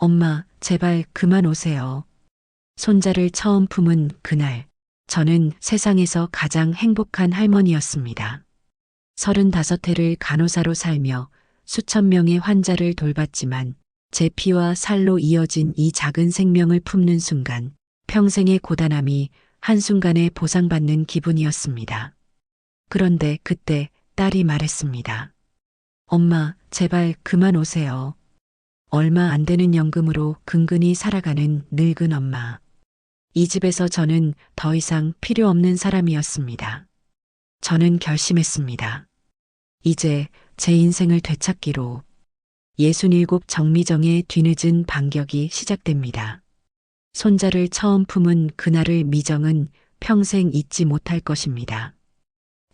엄마, 제발 그만 오세요. 손자를 처음 품은 그날, 저는 세상에서 가장 행복한 할머니였습니다. 35해를 간호사로 살며 수천 명의 환자를 돌봤지만 제 피와 살로 이어진 이 작은 생명을 품는 순간 평생의 고단함이 한순간에 보상받는 기분이었습니다. 그런데 그때 딸이 말했습니다. 엄마, 제발 그만 오세요. 얼마 안 되는 연금으로 근근히 살아가는 늙은 엄마. 이 집에서 저는 더 이상 필요 없는 사람이었습니다. 저는 결심했습니다. 이제 제 인생을 되찾기로 67 정미정의 뒤늦은 반격이 시작됩니다. 손자를 처음 품은 그날을 미정은 평생 잊지 못할 것입니다.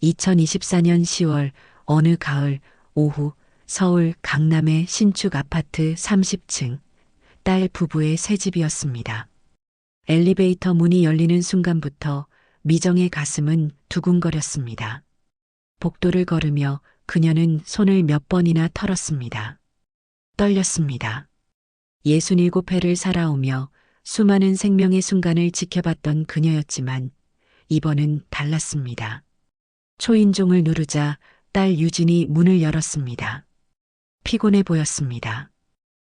2024년 10월 어느 가을 오후 서울 강남의 신축 아파트 30층 딸 부부의 새 집이었습니다. 엘리베이터 문이 열리는 순간부터 미정의 가슴은 두근거렸습니다. 복도를 걸으며 그녀는 손을 몇 번이나 털었습니다. 떨렸습니다. 67회를 살아오며 수많은 생명의 순간을 지켜봤던 그녀였지만 이번은 달랐습니다. 초인종을 누르자 딸 유진이 문을 열었습니다. 피곤해 보였습니다.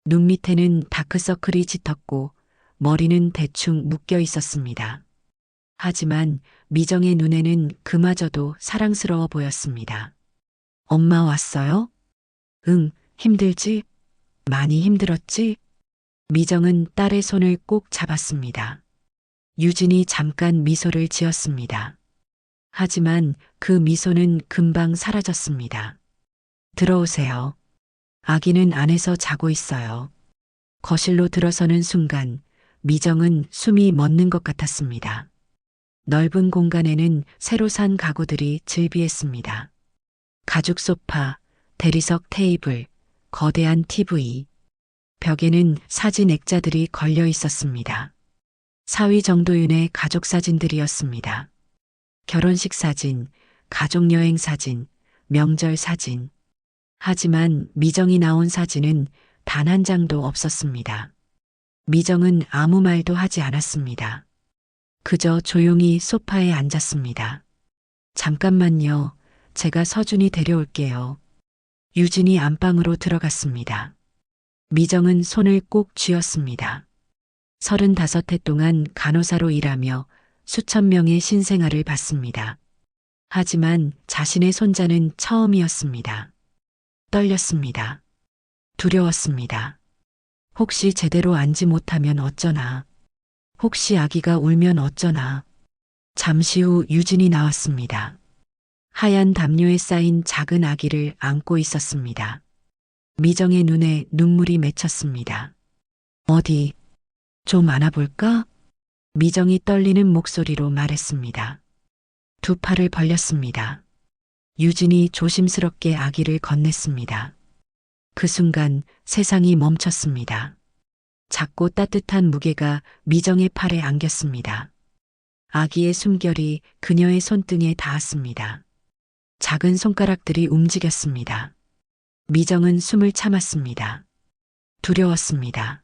눈 밑에는 다크서클이 짙었고 머리는 대충 묶여 있었습니다. 하지만 미정의 눈에는 그마저도 사랑스러워 보였습니다. 엄마 왔어요? 응, 힘들지? 많이 힘들었지? 미정은 딸의 손을 꼭 잡았습니다. 유진이 잠깐 미소를 지었습니다. 하지만 그 미소는 금방 사라졌습니다. 들어오세요. 아기는 안에서 자고 있어요. 거실로 들어서는 순간 미정은 숨이 멎는 것 같았습니다. 넓은 공간에는 새로 산 가구들이 즐비했습니다. 가죽 소파, 대리석 테이블, 거대한 TV. 벽에는 사진 액자들이 걸려 있었습니다. 사위 정도윤의 가족 사진들이었습니다. 결혼식 사진, 가족여행 사진, 명절 사진. 하지만 미정이 나온 사진은 단 한 장도 없었습니다. 미정은 아무 말도 하지 않았습니다. 그저 조용히 소파에 앉았습니다. 잠깐만요. 제가 서준이 데려올게요. 유진이 안방으로 들어갔습니다. 미정은 손을 꼭 쥐었습니다. 35해 동안 간호사로 일하며 수천 명의 신생아를 봤습니다. 하지만 자신의 손자는 처음이었습니다. 떨렸습니다. 두려웠습니다. 혹시 제대로 안지 못하면 어쩌나. 혹시 아기가 울면 어쩌나. 잠시 후 유진이 나왔습니다. 하얀 담요에 쌓인 작은 아기를 안고 있었습니다. 미정의 눈에 눈물이 맺혔습니다. 어디, 좀 안아볼까? 미정이 떨리는 목소리로 말했습니다. 두 팔을 벌렸습니다. 유진이 조심스럽게 아기를 건넸습니다. 그 순간 세상이 멈췄습니다. 작고 따뜻한 무게가 미정의 팔에 안겼습니다. 아기의 숨결이 그녀의 손등에 닿았습니다. 작은 손가락들이 움직였습니다. 미정은 숨을 참았습니다. 두려웠습니다.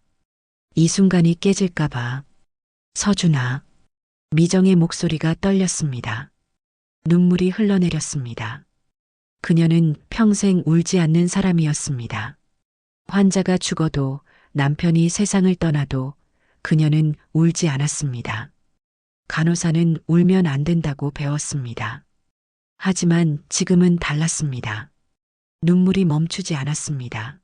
이 순간이 깨질까봐. 서준아. 미정의 목소리가 떨렸습니다. 눈물이 흘러내렸습니다. 그녀는 평생 울지 않는 사람이었습니다. 환자가 죽어도 남편이 세상을 떠나도 그녀는 울지 않았습니다. 간호사는 울면 안 된다고 배웠습니다. 하지만 지금은 달랐습니다. 눈물이 멈추지 않았습니다.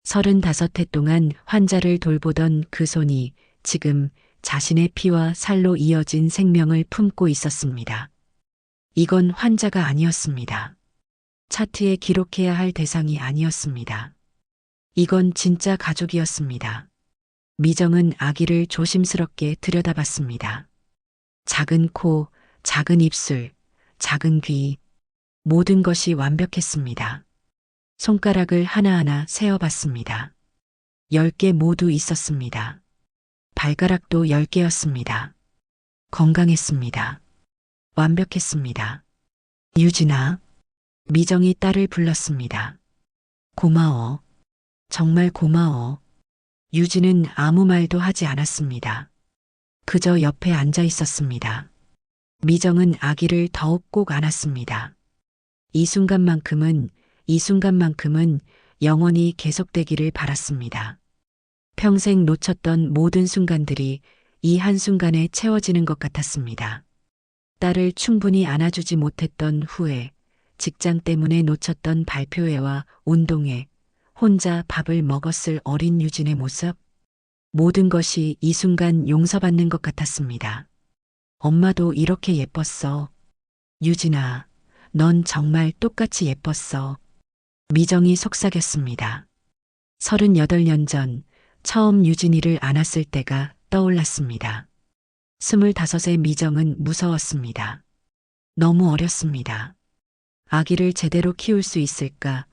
35해 동안 환자를 돌보던 그 손이 지금 자신의 피와 살로 이어진 생명을 품고 있었습니다. 이건 환자가 아니었습니다. 차트에 기록해야 할 대상이 아니었습니다. 이건 진짜 가족이었습니다. 미정은 아기를 조심스럽게 들여다봤습니다. 작은 코, 작은 입술, 작은 귀, 모든 것이 완벽했습니다. 손가락을 하나하나 세어봤습니다. 10개 모두 있었습니다. 발가락도 10개였습니다. 건강했습니다. 완벽했습니다. 유진아. 미정이 딸을 불렀습니다. 고마워. 정말 고마워. 유진은 아무 말도 하지 않았습니다. 그저 옆에 앉아 있었습니다. 미정은 아기를 더욱 꼭 안았습니다. 이 순간만큼은 영원히 계속되기를 바랐습니다. 평생 놓쳤던 모든 순간들이 이 한순간에 채워지는 것 같았습니다. 딸을 충분히 안아주지 못했던 후회, 직장 때문에 놓쳤던 발표회와 운동회, 혼자 밥을 먹었을 어린 유진의 모습, 모든 것이 이 순간 용서받는 것 같았습니다. 엄마도 이렇게 예뻤어. 유진아, 넌 정말 똑같이 예뻤어. 미정이 속삭였습니다. 38년 전 처음 유진이를 안았을 때가 떠올랐습니다. 25의 미정은 무서웠습니다. 너무 어렸습니다. 아기를 제대로 키울 수 있을까?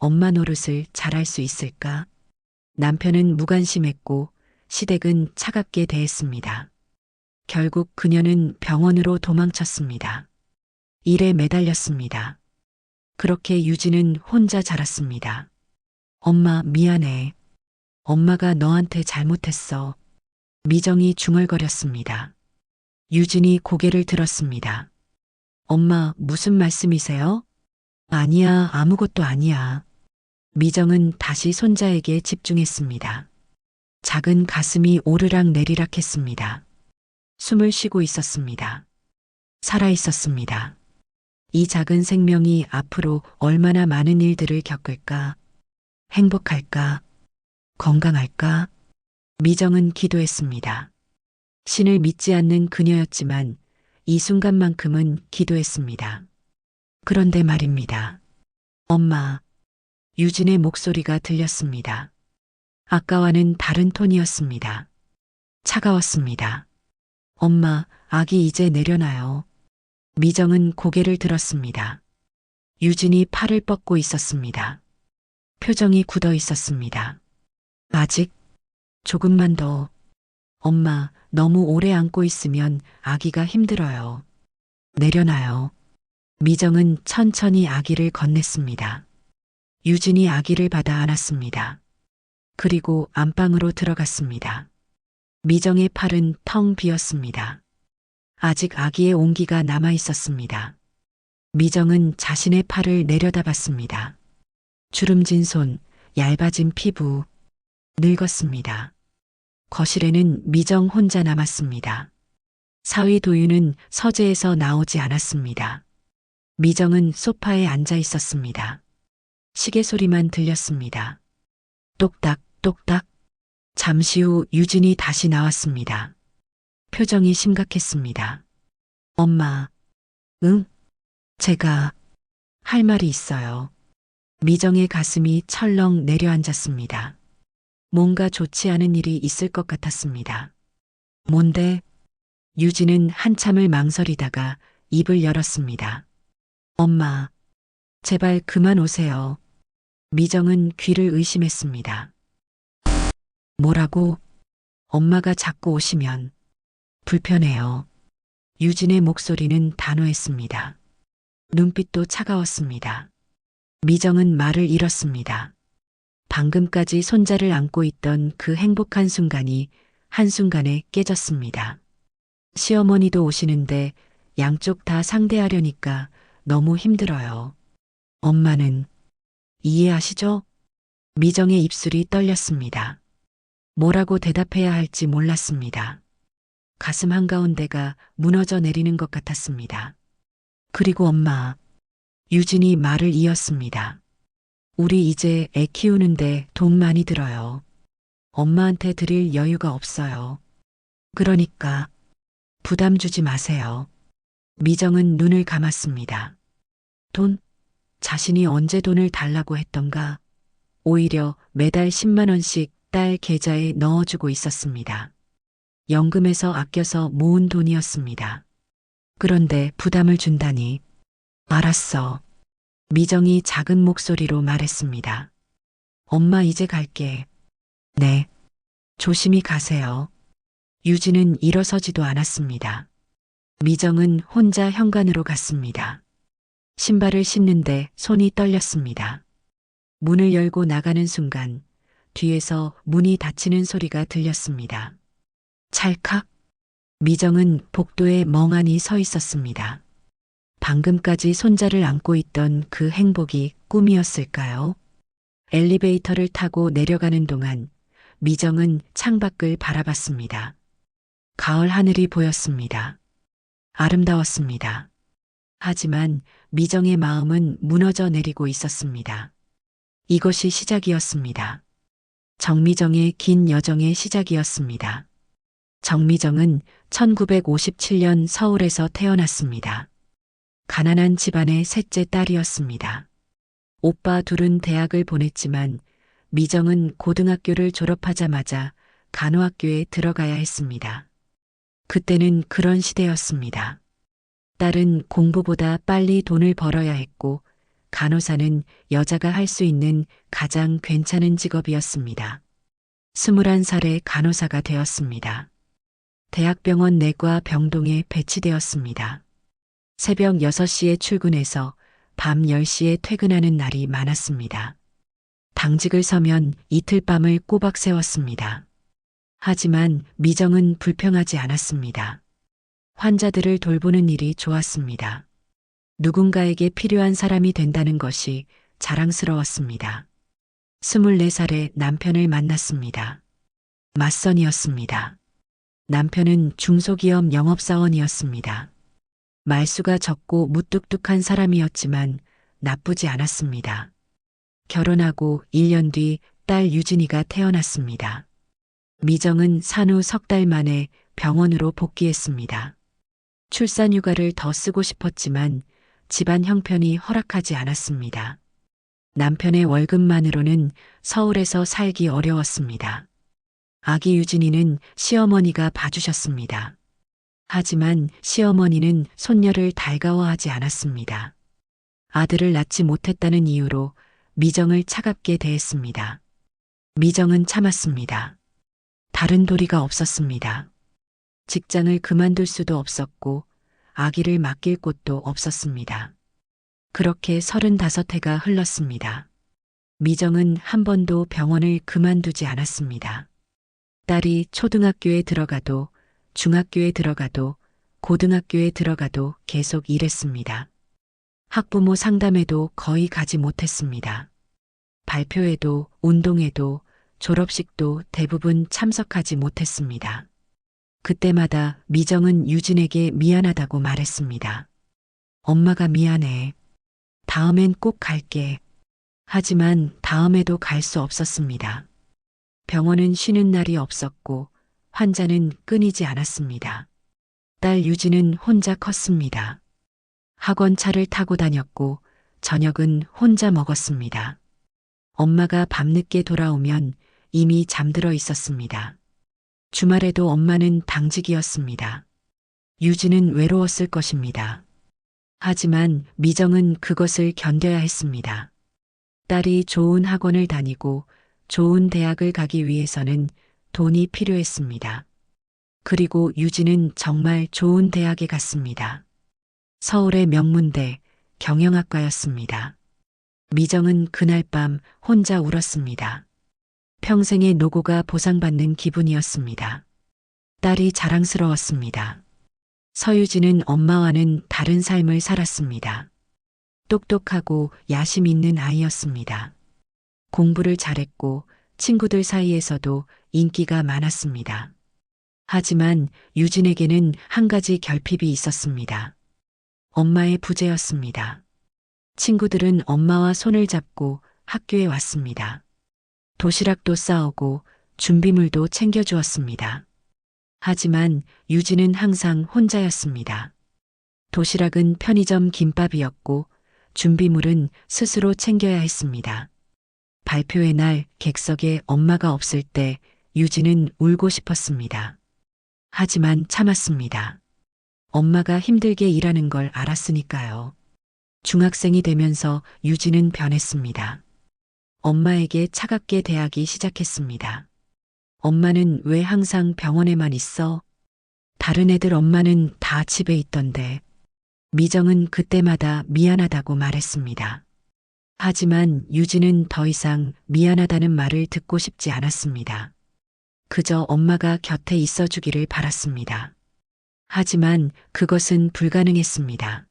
엄마 노릇을 잘할 수 있을까? 남편은 무관심했고 시댁은 차갑게 대했습니다. 결국 그녀는 병원으로 도망쳤습니다. 일에 매달렸습니다. 그렇게 유진은 혼자 자랐습니다. 엄마 미안해. 엄마가 너한테 잘못했어. 미정이 중얼거렸습니다. 유진이 고개를 들었습니다. 엄마 무슨 말씀이세요? 아니야, 아무것도 아니야. 미정은 다시 손자에게 집중했습니다. 작은 가슴이 오르락 내리락 했습니다. 숨을 쉬고 있었습니다. 살아 있었습니다. 이 작은 생명이 앞으로 얼마나 많은 일들을 겪을까? 행복할까? 건강할까? 미정은 기도했습니다. 신을 믿지 않는 그녀였지만 이 순간만큼은 기도했습니다. 그런데 말입니다. 엄마, 유진의 목소리가 들렸습니다. 아까와는 다른 톤이었습니다. 차가웠습니다. 엄마, 아기 이제 내려놔요. 미정은 고개를 들었습니다. 유진이 팔을 뻗고 있었습니다. 표정이 굳어 있었습니다. 아직 조금만 더. 엄마, 너무 오래 안고 있으면 아기가 힘들어요. 내려놔요. 미정은 천천히 아기를 건넸습니다. 유진이 아기를 받아 안았습니다. 그리고 안방으로 들어갔습니다. 미정의 팔은 텅 비었습니다. 아직 아기의 온기가 남아 있었습니다. 미정은 자신의 팔을 내려다봤습니다. 주름진 손, 얇아진 피부, 늙었습니다. 거실에는 미정 혼자 남았습니다. 사위 도윤은 서재에서 나오지 않았습니다. 미정은 소파에 앉아 있었습니다. 시계 소리만 들렸습니다. 똑딱, 똑딱. 잠시 후 유진이 다시 나왔습니다. 표정이 심각했습니다. 엄마, 응? 제가 할 말이 있어요. 미정의 가슴이 철렁 내려앉았습니다. 뭔가 좋지 않은 일이 있을 것 같았습니다. 뭔데? 유진은 한참을 망설이다가 입을 열었습니다. 엄마, 제발 그만 오세요. 미정은 귀를 의심했습니다. 뭐라고? 엄마가 자꾸 오시면 불편해요. 유진의 목소리는 단호했습니다. 눈빛도 차가웠습니다. 미정은 말을 잃었습니다. 방금까지 손자를 안고 있던 그 행복한 순간이 한순간에 깨졌습니다. 시어머니도 오시는데 양쪽 다 상대하려니까 너무 힘들어요. 엄마는 이해하시죠? 미정의 입술이 떨렸습니다. 뭐라고 대답해야 할지 몰랐습니다. 가슴 한가운데가 무너져 내리는 것 같았습니다. 그리고 엄마, 유진이 말을 이었습니다. 우리 이제 애 키우는데 돈 많이 들어요. 엄마한테 드릴 여유가 없어요. 그러니까 부담 주지 마세요. 미정은 눈을 감았습니다. 돈? 자신이 언제 돈을 달라고 했던가? 오히려 매달 10만 원씩 딸 계좌에 넣어주고 있었습니다. 연금에서 아껴서 모은 돈이었습니다. 그런데 부담을 준다니. 알았어. 미정이 작은 목소리로 말했습니다. 엄마 이제 갈게. 네. 조심히 가세요. 유진은 일어서지도 않았습니다. 미정은 혼자 현관으로 갔습니다. 신발을 신는데 손이 떨렸습니다. 문을 열고 나가는 순간 뒤에서 문이 닫히는 소리가 들렸습니다. 찰칵. 미정은 복도에 멍하니 서 있었습니다. 방금까지 손자를 안고 있던 그 행복이 꿈이었을까요? 엘리베이터를 타고 내려가는 동안 미정은 창밖을 바라봤습니다. 가을 하늘이 보였습니다. 아름다웠습니다. 하지만 미정의 마음은 무너져 내리고 있었습니다. 이것이 시작이었습니다. 정미정의 긴 여정의 시작이었습니다. 정미정은 1957년 서울에서 태어났습니다. 가난한 집안의 셋째 딸이었습니다. 오빠 둘은 대학을 보냈지만 미정은 고등학교를 졸업하자마자 간호학교에 들어가야 했습니다. 그때는 그런 시대였습니다. 딸은 공부보다 빨리 돈을 벌어야 했고 간호사는 여자가 할 수 있는 가장 괜찮은 직업이었습니다. 21살에 간호사가 되었습니다. 대학병원 내과 병동에 배치되었습니다. 새벽 6시에 출근해서 밤 10시에 퇴근하는 날이 많았습니다. 당직을 서면 이틀 밤을 꼬박 세웠습니다. 하지만 미정은 불평하지 않았습니다. 환자들을 돌보는 일이 좋았습니다. 누군가에게 필요한 사람이 된다는 것이 자랑스러웠습니다. 24살에 남편을 만났습니다. 맞선이었습니다. 남편은 중소기업 영업사원이었습니다. 말수가 적고 무뚝뚝한 사람이었지만 나쁘지 않았습니다. 결혼하고 1년 뒤 딸 유진이가 태어났습니다. 미정은 산후 석 달 만에 병원으로 복귀했습니다. 출산휴가를 더 쓰고 싶었지만 집안 형편이 허락하지 않았습니다. 남편의 월급만으로는 서울에서 살기 어려웠습니다. 아기 유진이는 시어머니가 봐주셨습니다. 하지만 시어머니는 손녀를 달가워하지 않았습니다. 아들을 낳지 못했다는 이유로 미정을 차갑게 대했습니다. 미정은 참았습니다. 다른 도리가 없었습니다. 직장을 그만둘 수도 없었고 아기를 맡길 곳도 없었습니다. 그렇게 35해가 흘렀습니다. 미정은 한 번도 병원을 그만두지 않았습니다. 딸이 초등학교에 들어가도 중학교에 들어가도 고등학교에 들어가도 계속 일했습니다. 학부모 상담회도 거의 가지 못했습니다. 발표회도 운동회도 졸업식도 대부분 참석하지 못했습니다. 그때마다 미정은 유진에게 미안하다고 말했습니다. 엄마가 미안해. 다음엔 꼭 갈게. 하지만 다음에도 갈 수 없었습니다. 병원은 쉬는 날이 없었고 환자는 끊이지 않았습니다. 딸 유진은 혼자 컸습니다. 학원 차를 타고 다녔고 저녁은 혼자 먹었습니다. 엄마가 밤늦게 돌아오면 이미 잠들어 있었습니다. 주말에도 엄마는 당직이었습니다. 유진은 외로웠을 것입니다. 하지만 미정은 그것을 견뎌야 했습니다. 딸이 좋은 학원을 다니고 좋은 대학을 가기 위해서는 돈이 필요했습니다. 그리고 유진은 정말 좋은 대학에 갔습니다. 서울의 명문대 경영학과였습니다. 미정은 그날 밤 혼자 울었습니다. 평생의 노고가 보상받는 기분이었습니다. 딸이 자랑스러웠습니다. 서유진은 엄마와는 다른 삶을 살았습니다. 똑똑하고 야심 있는 아이였습니다. 공부를 잘했고 친구들 사이에서도 인기가 많았습니다. 하지만 유진에게는 한 가지 결핍이 있었습니다. 엄마의 부재였습니다. 친구들은 엄마와 손을 잡고 학교에 왔습니다. 도시락도 싸오고 준비물도 챙겨주었습니다. 하지만 유진은 항상 혼자였습니다. 도시락은 편의점 김밥이었고 준비물은 스스로 챙겨야 했습니다. 발표회 날 객석에 엄마가 없을 때 유진은 울고 싶었습니다. 하지만 참았습니다. 엄마가 힘들게 일하는 걸 알았으니까요. 중학생이 되면서 유진은 변했습니다. 엄마에게 차갑게 대하기 시작했습니다. 엄마는 왜 항상 병원에만 있어? 다른 애들 엄마는 다 집에 있던데. 미정은 그때마다 미안하다고 말했습니다. 하지만 유진은 더 이상 미안하다는 말을 듣고 싶지 않았습니다. 그저 엄마가 곁에 있어 주기를 바랐습니다. 하지만 그것은 불가능했습니다.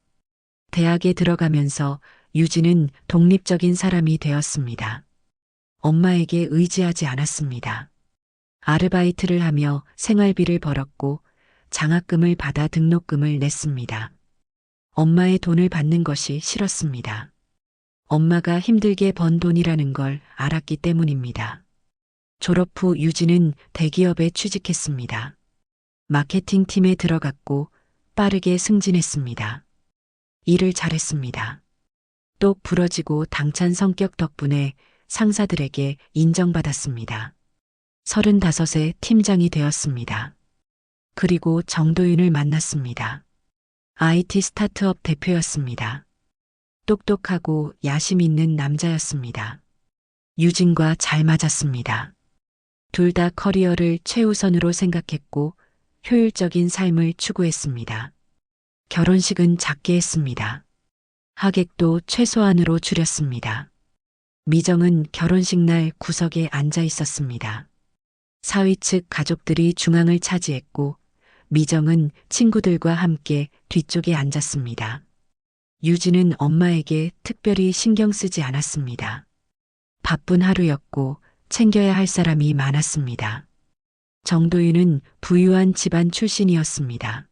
대학에 들어가면서 유진은 독립적인 사람이 되었습니다. 엄마에게 의지하지 않았습니다. 아르바이트를 하며 생활비를 벌었고 장학금을 받아 등록금을 냈습니다. 엄마의 돈을 받는 것이 싫었습니다. 엄마가 힘들게 번 돈이라는 걸 알았기 때문입니다. 졸업 후 유진은 대기업에 취직했습니다. 마케팅 팀에 들어갔고 빠르게 승진했습니다. 일을 잘했습니다. 똑 부러지고 당찬 성격 덕분에 상사들에게 인정받았습니다. 35세 팀장이 되었습니다. 그리고 정도윤을 만났습니다. IT 스타트업 대표였습니다. 똑똑하고 야심 있는 남자였습니다. 유진과 잘 맞았습니다. 둘 다 커리어를 최우선으로 생각했고 효율적인 삶을 추구했습니다. 결혼식은 작게 했습니다. 하객도 최소한으로 줄였습니다. 미정은 결혼식 날 구석에 앉아 있었습니다. 사위 측 가족들이 중앙을 차지했고 미정은 친구들과 함께 뒤쪽에 앉았습니다. 유진은 엄마에게 특별히 신경 쓰지 않았습니다. 바쁜 하루였고 챙겨야 할 사람이 많았습니다. 정도윤은 부유한 집안 출신이었습니다.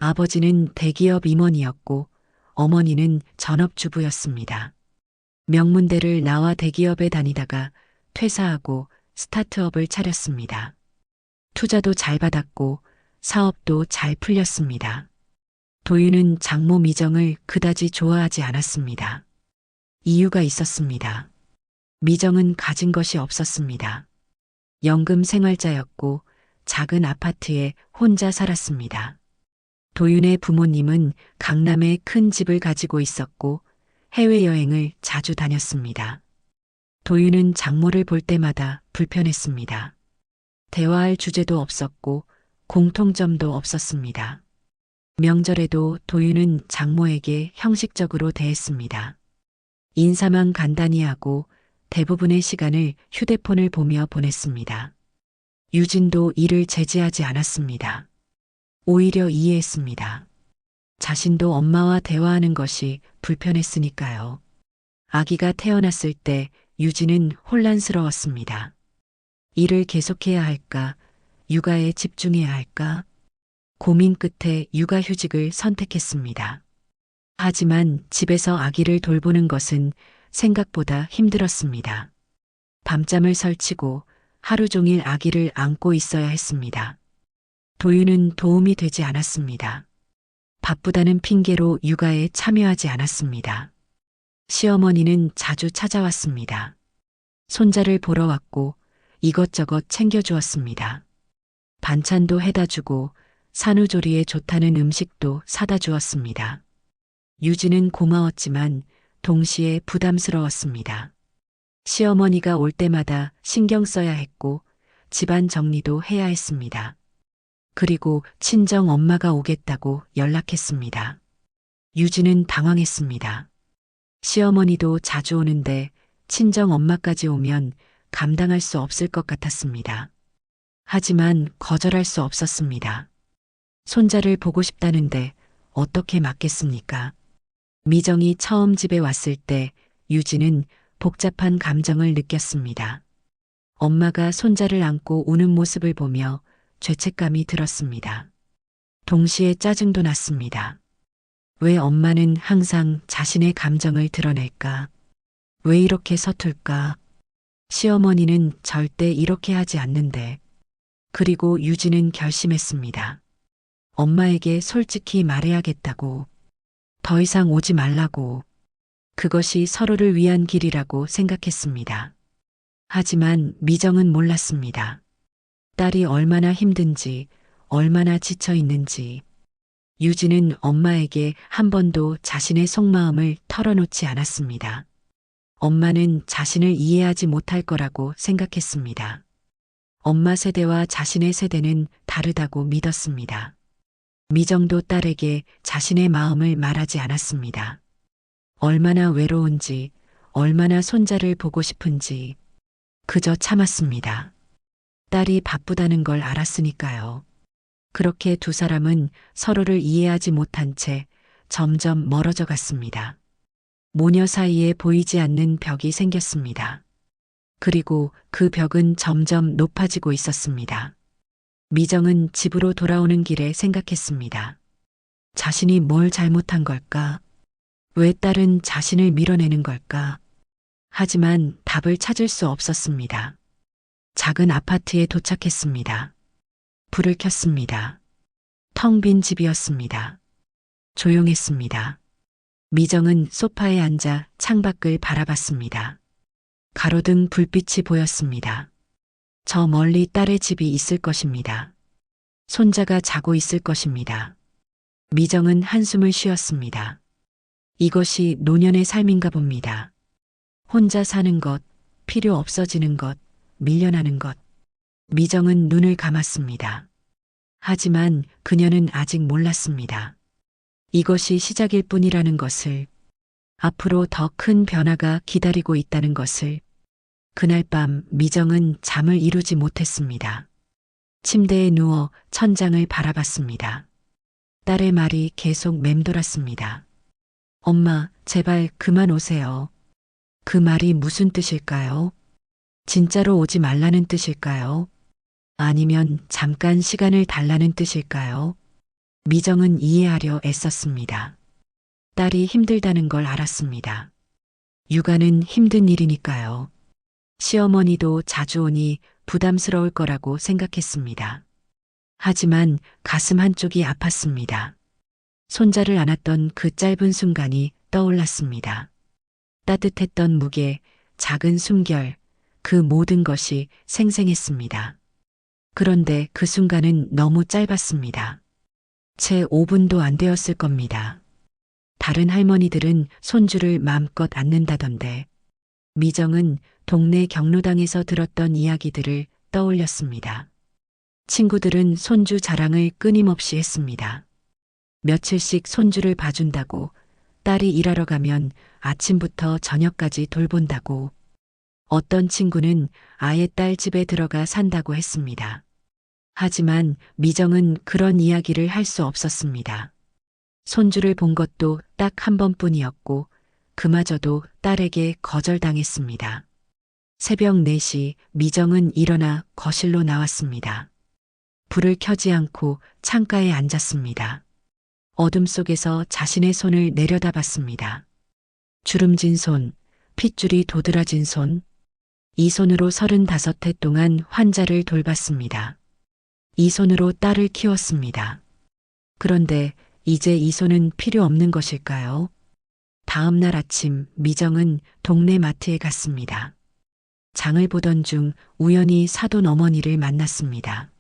아버지는 대기업 임원이었고 어머니는 전업주부였습니다. 명문대를 나와 대기업에 다니다가 퇴사하고 스타트업을 차렸습니다. 투자도 잘 받았고 사업도 잘 풀렸습니다. 도윤은 장모 미정을 그다지 좋아하지 않았습니다. 이유가 있었습니다. 미정은 가진 것이 없었습니다. 연금 생활자였고 작은 아파트에 혼자 살았습니다. 도윤의 부모님은 강남에 큰 집을 가지고 있었고 해외여행을 자주 다녔습니다. 도윤은 장모를 볼 때마다 불편했습니다. 대화할 주제도 없었고 공통점도 없었습니다. 명절에도 도윤은 장모에게 형식적으로 대했습니다. 인사만 간단히 하고 대부분의 시간을 휴대폰을 보며 보냈습니다. 유진도 이를 제지하지 않았습니다. 오히려 이해했습니다. 자신도 엄마와 대화하는 것이 불편했으니까요. 아기가 태어났을 때 유진은 혼란스러웠습니다. 일을 계속해야 할까? 육아에 집중해야 할까? 고민 끝에 육아휴직을 선택했습니다. 하지만 집에서 아기를 돌보는 것은 생각보다 힘들었습니다. 밤잠을 설치고 하루 종일 아기를 안고 있어야 했습니다. 도윤은 도움이 되지 않았습니다. 바쁘다는 핑계로 육아에 참여하지 않았습니다. 시어머니는 자주 찾아왔습니다. 손자를 보러 왔고 이것저것 챙겨주었습니다. 반찬도 해다 주고 산후조리에 좋다는 음식도 사다 주었습니다. 유진은 고마웠지만 동시에 부담스러웠습니다. 시어머니가 올 때마다 신경 써야 했고 집안 정리도 해야 했습니다. 그리고 친정 엄마가 오겠다고 연락했습니다. 유진은 당황했습니다. 시어머니도 자주 오는데 친정 엄마까지 오면 감당할 수 없을 것 같았습니다. 하지만 거절할 수 없었습니다. 손자를 보고 싶다는데 어떻게 맞겠습니까? 미정이 처음 집에 왔을 때 유진은 복잡한 감정을 느꼈습니다. 엄마가 손자를 안고 우는 모습을 보며 죄책감이 들었습니다. 동시에 짜증도 났습니다. 왜 엄마는 항상 자신의 감정을 드러낼까? 왜 이렇게 서툴까? 시어머니는 절대 이렇게 하지 않는데. 그리고 유진은 결심했습니다. 엄마에게 솔직히 말해야겠다고. 더 이상 오지 말라고. 그것이 서로를 위한 길이라고 생각했습니다. 하지만 미정은 몰랐습니다. 딸이 얼마나 힘든지, 얼마나 지쳐 있는지. 유진은 엄마에게 한 번도 자신의 속마음을 털어놓지 않았습니다. 엄마는 자신을 이해하지 못할 거라고 생각했습니다. 엄마 세대와 자신의 세대는 다르다고 믿었습니다. 미정도 딸에게 자신의 마음을 말하지 않았습니다. 얼마나 외로운지, 얼마나 손자를 보고 싶은지 그저 참았습니다. 딸이 바쁘다는 걸 알았으니까요. 그렇게 두 사람은 서로를 이해하지 못한 채 점점 멀어져 갔습니다. 모녀 사이에 보이지 않는 벽이 생겼습니다. 그리고 그 벽은 점점 높아지고 있었습니다. 미정은 집으로 돌아오는 길에 생각했습니다. 자신이 뭘 잘못한 걸까? 왜 딸은 자신을 밀어내는 걸까? 하지만 답을 찾을 수 없었습니다. 작은 아파트에 도착했습니다. 불을 켰습니다. 텅 빈 집이었습니다. 조용했습니다. 미정은 소파에 앉아 창밖을 바라봤습니다. 가로등 불빛이 보였습니다. 저 멀리 딸의 집이 있을 것입니다. 손자가 자고 있을 것입니다. 미정은 한숨을 쉬었습니다. 이것이 노년의 삶인가 봅니다. 혼자 사는 것, 필요 없어지는 것, 밀려나는 것. 미정은 눈을 감았습니다. 하지만 그녀는 아직 몰랐습니다. 이것이 시작일 뿐이라는 것을, 앞으로 더 큰 변화가 기다리고 있다는 것을. 그날 밤 미정은 잠을 이루지 못했습니다. 침대에 누워 천장을 바라봤습니다. 딸의 말이 계속 맴돌았습니다. 엄마, 제발 그만 오세요. 그 말이 무슨 뜻일까요? 진짜로 오지 말라는 뜻일까요? 아니면 잠깐 시간을 달라는 뜻일까요? 미정은 이해하려 애썼습니다. 딸이 힘들다는 걸 알았습니다. 육아는 힘든 일이니까요. 시어머니도 자주 오니 부담스러울 거라고 생각했습니다. 하지만 가슴 한쪽이 아팠습니다. 손자를 안았던 그 짧은 순간이 떠올랐습니다. 따뜻했던 무게, 작은 숨결, 그 모든 것이 생생했습니다. 그런데 그 순간은 너무 짧았습니다. 채 5분도 안 되었을 겁니다. 다른 할머니들은 손주를 마음껏 안는다던데 미정은 동네 경로당에서 들었던 이야기들을 떠올렸습니다. 친구들은 손주 자랑을 끊임없이 했습니다. 며칠씩 손주를 봐준다고, 딸이 일하러 가면 아침부터 저녁까지 돌본다고, 어떤 친구는 아예 딸 집에 들어가 산다고 했습니다. 하지만 미정은 그런 이야기를 할 수 없었습니다. 손주를 본 것도 딱 한 번뿐이었고 그마저도 딸에게 거절당했습니다. 새벽 4시 미정은 일어나 거실로 나왔습니다. 불을 켜지 않고 창가에 앉았습니다. 어둠 속에서 자신의 손을 내려다봤습니다. 주름진 손, 핏줄이 도드라진 손. 이 손으로 35해 동안 환자를 돌봤습니다. 이 손으로 딸을 키웠습니다. 그런데 이제 이 손은 필요 없는 것일까요? 다음 날 아침 미정은 동네 마트에 갔습니다. 장을 보던 중 우연히 사돈 어머니를 만났습니다.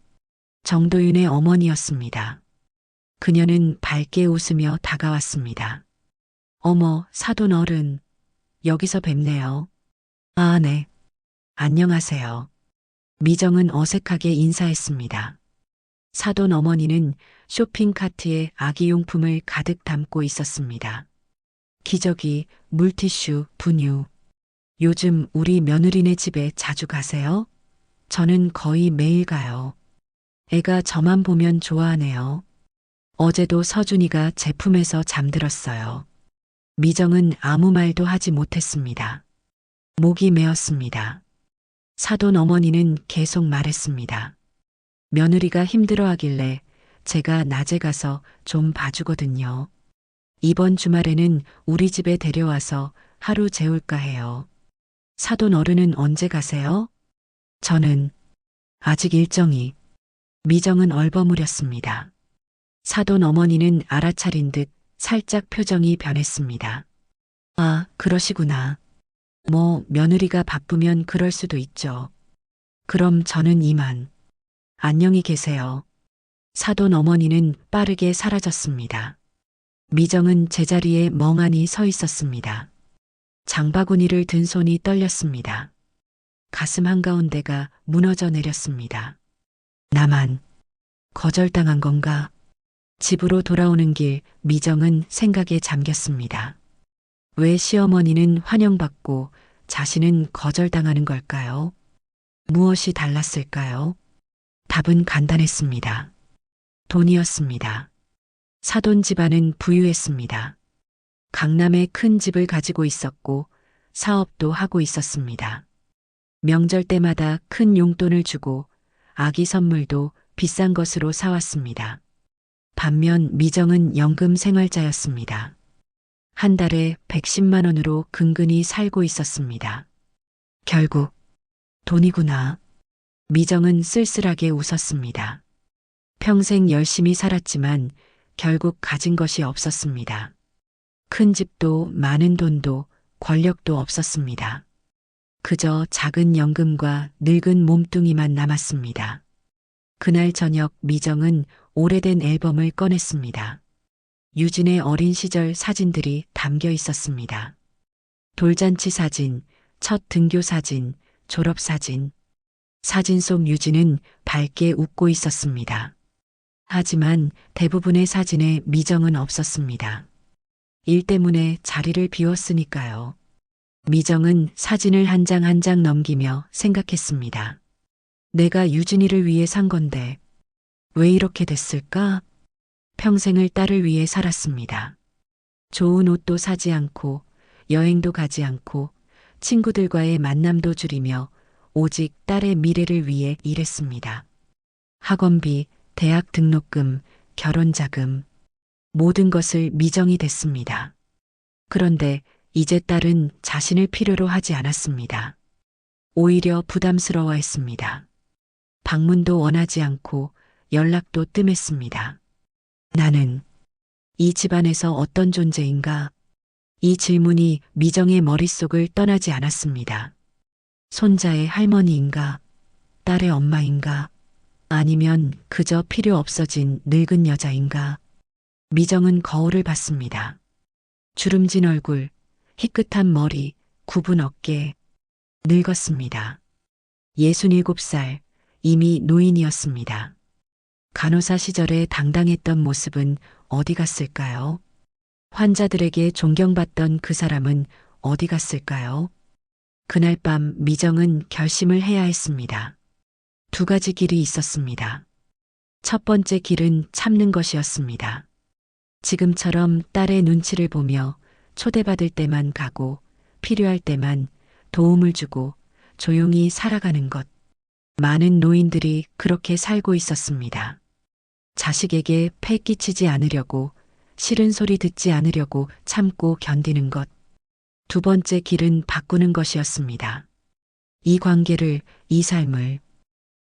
정도윤의 어머니였습니다. 그녀는 밝게 웃으며 다가왔습니다. 어머, 사돈 어른, 여기서 뵙네요. 아, 네. 안녕하세요. 미정은 어색하게 인사했습니다. 사돈 어머니는 쇼핑카트에 아기용품을 가득 담고 있었습니다. 기저귀, 물티슈, 분유. 요즘 우리 며느리네 집에 자주 가세요? 저는 거의 매일 가요. 애가 저만 보면 좋아하네요. 어제도 서준이가 제품에서 잠들었어요. 미정은 아무 말도 하지 못했습니다. 목이 메었습니다. 사돈 어머니는 계속 말했습니다. 며느리가 힘들어하길래 제가 낮에 가서 좀 봐주거든요. 이번 주말에는 우리 집에 데려와서 하루 재울까 해요. 사돈 어른은 언제 가세요? 저는 아직 일정이. 미정은 얼버무렸습니다. 사돈 어머니는 알아차린 듯 살짝 표정이 변했습니다. 아, 그러시구나. 뭐 며느리가 바쁘면 그럴 수도 있죠. 그럼 저는 이만. 안녕히 계세요. 사돈 어머니는 빠르게 사라졌습니다. 미정은 제자리에 멍하니 서 있었습니다. 장바구니를 든 손이 떨렸습니다. 가슴 한가운데가 무너져 내렸습니다. 나만 거절당한 건가? 집으로 돌아오는 길 미정은 생각에 잠겼습니다. 왜 시어머니는 환영받고 자신은 거절당하는 걸까요? 무엇이 달랐을까요? 답은 간단했습니다. 돈이었습니다. 사돈 집안은 부유했습니다. 강남에 큰 집을 가지고 있었고 사업도 하고 있었습니다. 명절 때마다 큰 용돈을 주고 아기 선물도 비싼 것으로 사왔습니다. 반면 미정은 연금 생활자였습니다. 한 달에 110만 원으로 근근히 살고 있었습니다. 결국 돈이구나. 미정은 쓸쓸하게 웃었습니다. 평생 열심히 살았지만 결국 가진 것이 없었습니다. 큰 집도 많은 돈도 권력도 없었습니다. 그저 작은 연금과 늙은 몸뚱이만 남았습니다. 그날 저녁 미정은 오래된 앨범을 꺼냈습니다. 유진의 어린 시절 사진들이 담겨 있었습니다. 돌잔치 사진, 첫 등교 사진, 졸업 사진. 사진 속 유진은 밝게 웃고 있었습니다. 하지만 대부분의 사진에 미정은 없었습니다. 일 때문에 자리를 비웠으니까요. 미정은 사진을 한 장 한 장 넘기며 생각했습니다. 내가 유진이를 위해 산 건데 왜 이렇게 됐을까? 평생을 딸을 위해 살았습니다. 좋은 옷도 사지 않고 여행도 가지 않고 친구들과의 만남도 줄이며 오직 딸의 미래를 위해 일했습니다. 학원비, 대학 등록금, 결혼 자금, 모든 것을 미정이 댔습니다. 그런데 이제 딸은 자신을 필요로 하지 않았습니다. 오히려 부담스러워했습니다. 방문도 원하지 않고 연락도 뜸했습니다. 나는 이 집안에서 어떤 존재인가? 이 질문이 미정의 머릿속을 떠나지 않았습니다. 손자의 할머니인가? 딸의 엄마인가? 아니면 그저 필요 없어진 늙은 여자인가? 미정은 거울을 봤습니다. 주름진 얼굴, 희끗한 머리, 굽은 어깨, 늙었습니다. 67살, 이미 노인이었습니다. 간호사 시절에 당당했던 모습은 어디 갔을까요? 환자들에게 존경받던 그 사람은 어디 갔을까요? 그날 밤 미정은 결심을 해야 했습니다. 두 가지 길이 있었습니다. 첫 번째 길은 참는 것이었습니다. 지금처럼 딸의 눈치를 보며 초대받을 때만 가고 필요할 때만 도움을 주고 조용히 살아가는 것. 많은 노인들이 그렇게 살고 있었습니다. 자식에게 패 끼치지 않으려고, 싫은 소리 듣지 않으려고 참고 견디는 것. 두 번째 길은 바꾸는 것이었습니다. 이 관계를, 이 삶을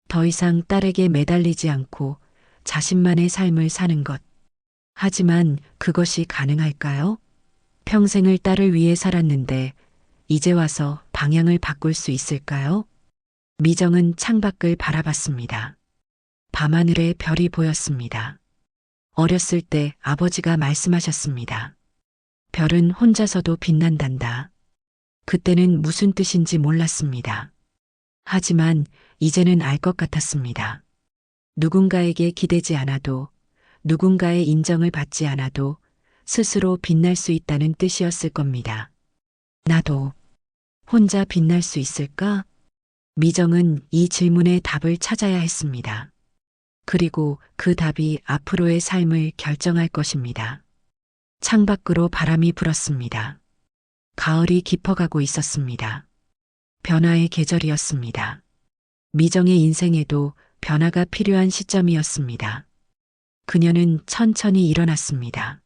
더 이상 딸에게 매달리지 않고 자신만의 삶을 사는 것. 하지만 그것이 가능할까요? 평생을 딸을 위해 살았는데 이제 와서 방향을 바꿀 수 있을까요? 미정은 창밖을 바라봤습니다. 밤하늘에 별이 보였습니다. 어렸을 때 아버지가 말씀하셨습니다. 별은 혼자서도 빛난단다. 그때는 무슨 뜻인지 몰랐습니다. 하지만 이제는 알 것 같았습니다. 누군가에게 기대지 않아도, 누군가의 인정을 받지 않아도 스스로 빛날 수 있다는 뜻이었을 겁니다. 나도 혼자 빛날 수 있을까? 미정은 이 질문의 답을 찾아야 했습니다. 그리고 그 답이 앞으로의 삶을 결정할 것입니다. 창밖으로 바람이 불었습니다. 가을이 깊어가고 있었습니다. 변화의 계절이었습니다. 미정의 인생에도 변화가 필요한 시점이었습니다. 그녀는 천천히 일어났습니다.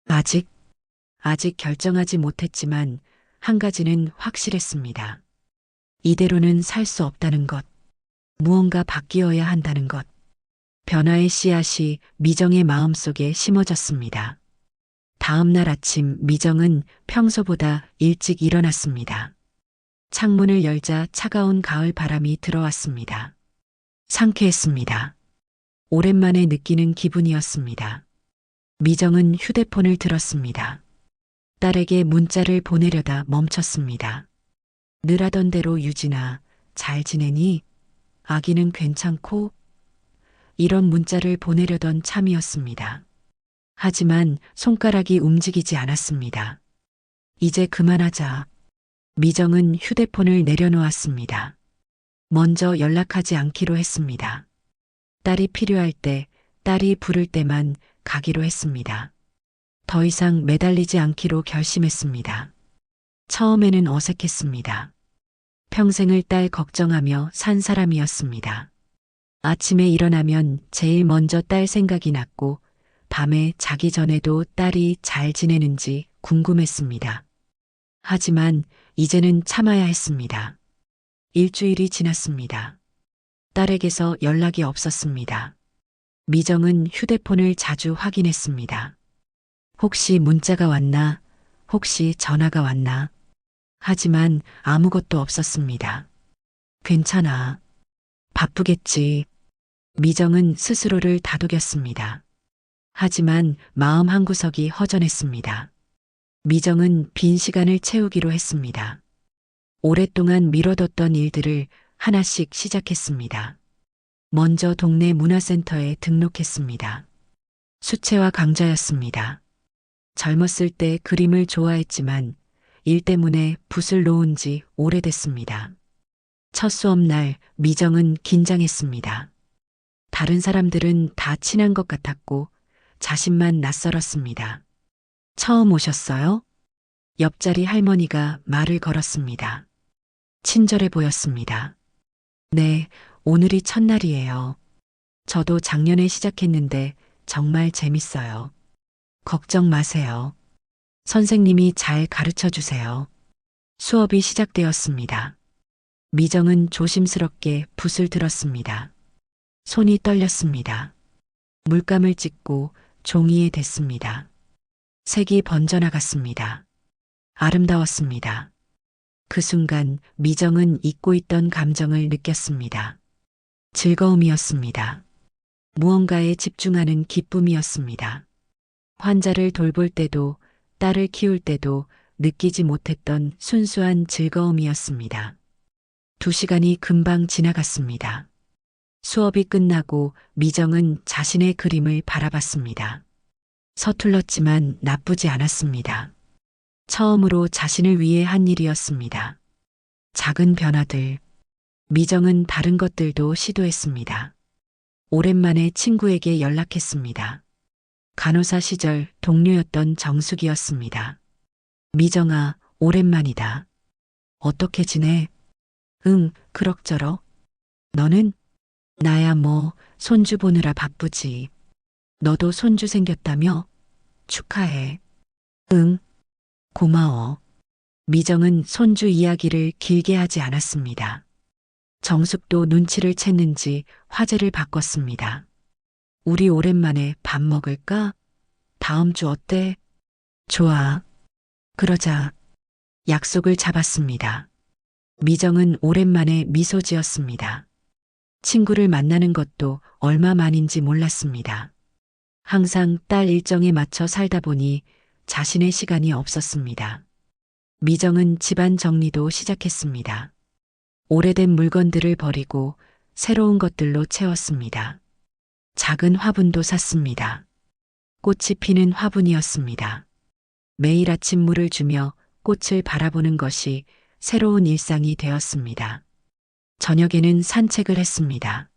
아직 결정하지 못했지만 한 가지는 확실했습니다. 이대로는 살 수 없다는 것. 무언가 바뀌어야 한다는 것. 변화의 씨앗이 미정의 마음속에 심어졌습니다. 다음 날 아침 미정은 평소보다 일찍 일어났습니다. 창문을 열자 차가운 가을 바람이 들어왔습니다. 상쾌했습니다. 오랜만에 느끼는 기분이었습니다. 미정은 휴대폰을 들었습니다. 딸에게 문자를 보내려다 멈췄습니다. 늘 하던 대로 유진아, 잘 지내니? 아기는 괜찮고? 이런 문자를 보내려던 참이었습니다. 하지만 손가락이 움직이지 않았습니다. 이제 그만하자. 미정은 휴대폰을 내려놓았습니다. 먼저 연락하지 않기로 했습니다. 딸이 필요할 때, 딸이 부를 때만 가기로 했습니다. 더 이상 매달리지 않기로 결심했습니다. 처음에는 어색했습니다. 평생을 딸 걱정하며 산 사람이었습니다. 아침에 일어나면 제일 먼저 딸 생각이 났고, 밤에 자기 전에도 딸이 잘 지내는지 궁금했습니다. 하지만 이제는 참아야 했습니다. 일주일이 지났습니다. 딸에게서 연락이 없었습니다. 미정은 휴대폰을 자주 확인했습니다. 혹시 문자가 왔나? 혹시 전화가 왔나? 하지만 아무것도 없었습니다. 괜찮아. 바쁘겠지. 미정은 스스로를 다독였습니다. 하지만 마음 한구석이 허전했습니다. 미정은 빈 시간을 채우기로 했습니다. 오랫동안 미뤄뒀던 일들을 하나씩 시작했습니다. 먼저 동네 문화센터에 등록했습니다. 수채화 강좌였습니다. 젊었을 때 그림을 좋아했지만 일 때문에 붓을 놓은 지 오래됐습니다. 첫 수업날 미정은 긴장했습니다. 다른 사람들은 다 친한 것 같았고 자신만 낯설었습니다. 처음 오셨어요? 옆자리 할머니가 말을 걸었습니다. 친절해 보였습니다. 네, 오늘이 첫날이에요. 저도 작년에 시작했는데 정말 재밌어요. 걱정 마세요. 선생님이 잘 가르쳐 주세요. 수업이 시작되었습니다. 미정은 조심스럽게 붓을 들었습니다. 손이 떨렸습니다. 물감을 찍고 종이에 댔습니다. 색이 번져나갔습니다. 아름다웠습니다. 그 순간 미정은 잊고 있던 감정을 느꼈습니다. 즐거움이었습니다. 무언가에 집중하는 기쁨이었습니다. 환자를 돌볼 때도 딸을 키울 때도 느끼지 못했던 순수한 즐거움이었습니다. 2시간이 금방 지나갔습니다. 수업이 끝나고 미정은 자신의 그림을 바라봤습니다. 서툴렀지만 나쁘지 않았습니다. 처음으로 자신을 위해 한 일이었습니다. 작은 변화들. 미정은 다른 것들도 시도했습니다. 오랜만에 친구에게 연락했습니다. 간호사 시절 동료였던 정숙이었습니다. 미정아, 오랜만이다. 어떻게 지내? 응, 그럭저럭. 너는? 나야 뭐, 손주 보느라 바쁘지. 너도 손주 생겼다며? 축하해. 응, 고마워. 미정은 손주 이야기를 길게 하지 않았습니다. 정숙도 눈치를 챘는지 화제를 바꿨습니다. 우리 오랜만에 밥 먹을까? 다음 주 어때? 좋아. 그러자. 약속을 잡았습니다. 미정은 오랜만에 미소 지었습니다. 친구를 만나는 것도 얼마만인지 몰랐습니다. 항상 딸 일정에 맞춰 살다 보니 자신의 시간이 없었습니다. 미정은 집안 정리도 시작했습니다. 오래된 물건들을 버리고 새로운 것들로 채웠습니다. 작은 화분도 샀습니다. 꽃이 피는 화분이었습니다. 매일 아침 물을 주며 꽃을 바라보는 것이 새로운 일상이 되었습니다. 저녁에는 산책을 했습니다.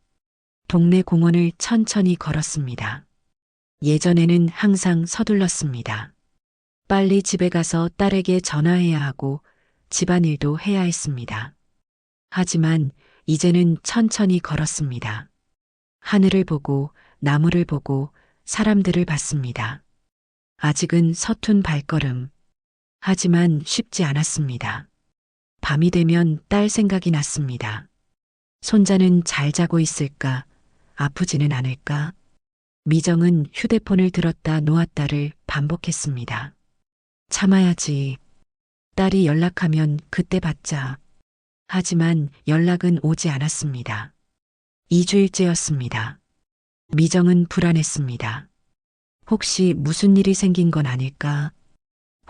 동네 공원을 천천히 걸었습니다. 예전에는 항상 서둘렀습니다. 빨리 집에 가서 딸에게 전화해야 하고 집안일도 해야 했습니다. 하지만 이제는 천천히 걸었습니다. 하늘을 보고 나무를 보고 사람들을 봤습니다. 아직은 서툰 발걸음. 하지만 쉽지 않았습니다. 밤이 되면 딸 생각이 났습니다. 손자는 잘 자고 있을까? 아프지는 않을까? 미정은 휴대폰을 들었다 놓았다를 반복했습니다. 참아야지. 딸이 연락하면 그때 받자. 하지만 연락은 오지 않았습니다. 2주일째였습니다. 미정은 불안했습니다. 혹시 무슨 일이 생긴 건 아닐까?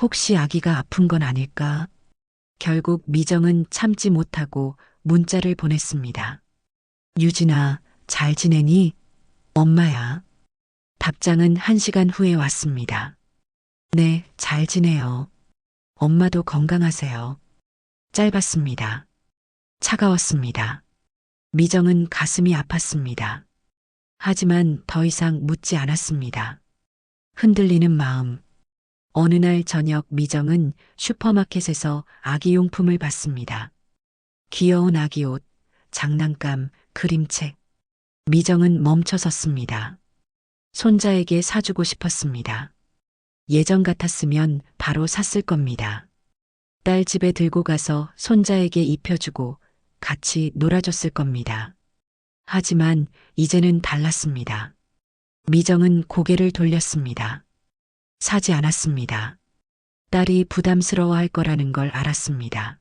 혹시 아기가 아픈 건 아닐까? 결국 미정은 참지 못하고 문자를 보냈습니다. 유진아, 잘 지내니? 엄마야. 답장은 1시간 후에 왔습니다. 네, 잘 지내요. 엄마도 건강하세요. 짧았습니다. 차가웠습니다. 미정은 가슴이 아팠습니다. 하지만 더 이상 묻지 않았습니다. 흔들리는 마음. 어느 날 저녁 미정은 슈퍼마켓에서 아기용품을 봤습니다. 귀여운 아기 옷, 장난감, 그림책. 미정은 멈춰 섰습니다. 손자에게 사주고 싶었습니다. 예전 같았으면 바로 샀을 겁니다. 딸 집에 들고 가서 손자에게 입혀주고 같이 놀아줬을 겁니다. 하지만 이제는 달랐습니다. 미정은 고개를 돌렸습니다. 사지 않았습니다. 딸이 부담스러워할 거라는 걸 알았습니다.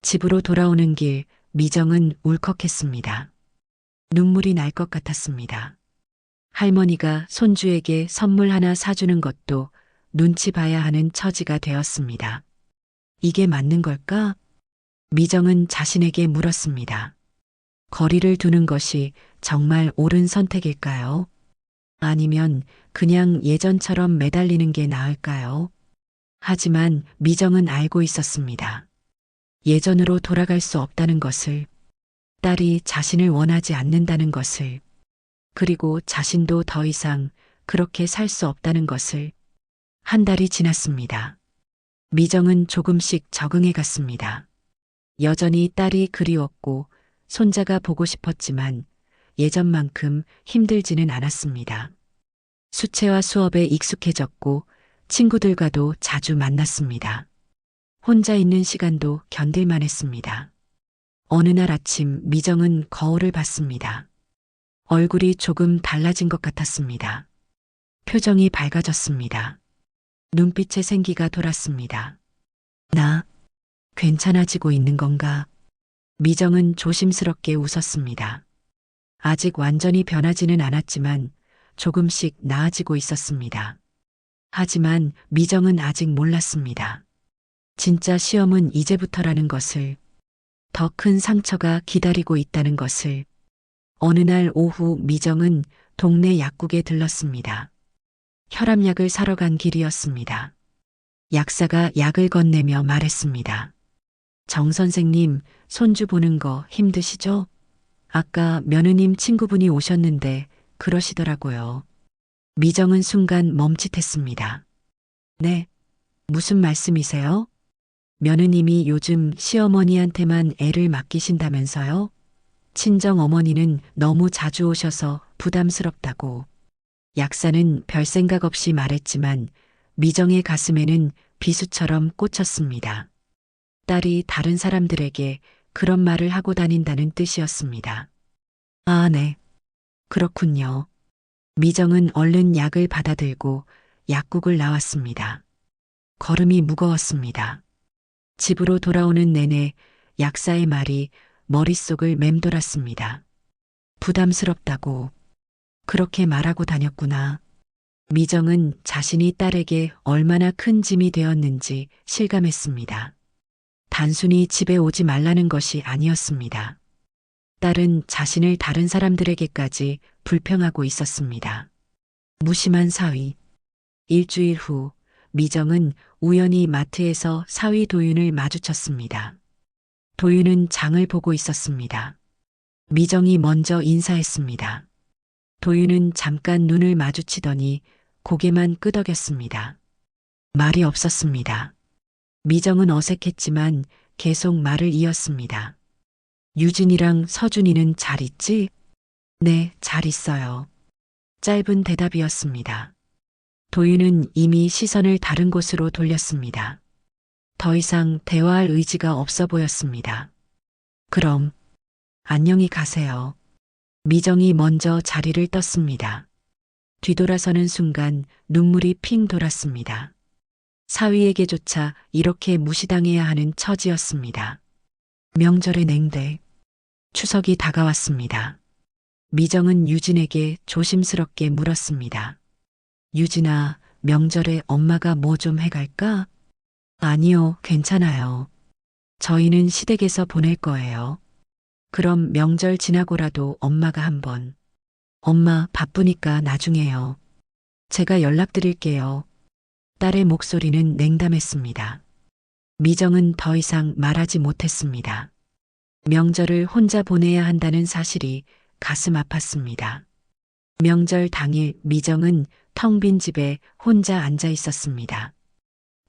집으로 돌아오는 길 미정은 울컥했습니다. 눈물이 날 것 같았습니다. 할머니가 손주에게 선물 하나 사주는 것도 눈치 봐야 하는 처지가 되었습니다. 이게 맞는 걸까? 미정은 자신에게 물었습니다. 거리를 두는 것이 정말 옳은 선택일까요? 아니면 그냥 예전처럼 매달리는 게 나을까요? 하지만 미정은 알고 있었습니다. 예전으로 돌아갈 수 없다는 것을, 딸이 자신을 원하지 않는다는 것을, 그리고 자신도 더 이상 그렇게 살 수 없다는 것을. 한 달이 지났습니다. 미정은 조금씩 적응해 갔습니다. 여전히 딸이 그리웠고 손자가 보고 싶었지만 예전만큼 힘들지는 않았습니다. 수채화 수업에 익숙해졌고 친구들과도 자주 만났습니다. 혼자 있는 시간도 견딜만 했습니다. 어느 날 아침 미정은 거울을 봤습니다. 얼굴이 조금 달라진 것 같았습니다. 표정이 밝아졌습니다. 눈빛에 생기가 돌았습니다. 나 괜찮아지고 있는 건가? 미정은 조심스럽게 웃었습니다. 아직 완전히 변하지는 않았지만 조금씩 나아지고 있었습니다. 하지만 미정은 아직 몰랐습니다. 진짜 시험은 이제부터라는 것을, 더 큰 상처가 기다리고 있다는 것을. 어느 날 오후 미정은 동네 약국에 들렀습니다. 혈압약을 사러 간 길이었습니다. 약사가 약을 건네며 말했습니다. 정 선생님, 손주 보는 거 힘드시죠? 아까 며느님 친구분이 오셨는데 그러시더라고요. 미정은 순간 멈칫했습니다. 네, 무슨 말씀이세요? 며느님이 요즘 시어머니한테만 애를 맡기신다면서요? 친정 어머니는 너무 자주 오셔서 부담스럽다고. 약사는 별 생각 없이 말했지만 미정의 가슴에는 비수처럼 꽂혔습니다. 딸이 다른 사람들에게 그런 말을 하고 다닌다는 뜻이었습니다. 아, 네. 그렇군요. 미정은 얼른 약을 받아들고 약국을 나왔습니다. 걸음이 무거웠습니다. 집으로 돌아오는 내내 약사의 말이 머릿속을 맴돌았습니다. 부담스럽다고. 그렇게 말하고 다녔구나. 미정은 자신이 딸에게 얼마나 큰 짐이 되었는지 실감했습니다. 단순히 집에 오지 말라는 것이 아니었습니다. 딸은 자신을 다른 사람들에게까지 불평하고 있었습니다. 무심한 사위. 일주일 후 미정은 우연히 마트에서 사위 도윤을 마주쳤습니다. 도윤은 장을 보고 있었습니다. 미정이 먼저 인사했습니다. 도윤은 잠깐 눈을 마주치더니 고개만 끄덕였습니다. 말이 없었습니다. 미정은 어색했지만 계속 말을 이었습니다. 유진이랑 서준이는 잘 있지? 네, 잘 있어요. 짧은 대답이었습니다. 도윤은 이미 시선을 다른 곳으로 돌렸습니다. 더 이상 대화할 의지가 없어 보였습니다. 그럼 안녕히 가세요. 미정이 먼저 자리를 떴습니다. 뒤돌아서는 순간 눈물이 핑 돌았습니다. 사위에게조차 이렇게 무시당해야 하는 처지였습니다. 명절의 냉대. 추석이 다가왔습니다. 미정은 유진에게 조심스럽게 물었습니다. 유진아, 명절에 엄마가 뭐 좀 해갈까? 아니요, 괜찮아요. 저희는 시댁에서 보낼 거예요. 그럼 명절 지나고라도 엄마가 한번. 엄마 바쁘니까 나중에요. 제가 연락드릴게요. 딸의 목소리는 냉담했습니다. 미정은 더 이상 말하지 못했습니다. 명절을 혼자 보내야 한다는 사실이 가슴 아팠습니다. 명절 당일 미정은 텅 빈 집에 혼자 앉아 있었습니다.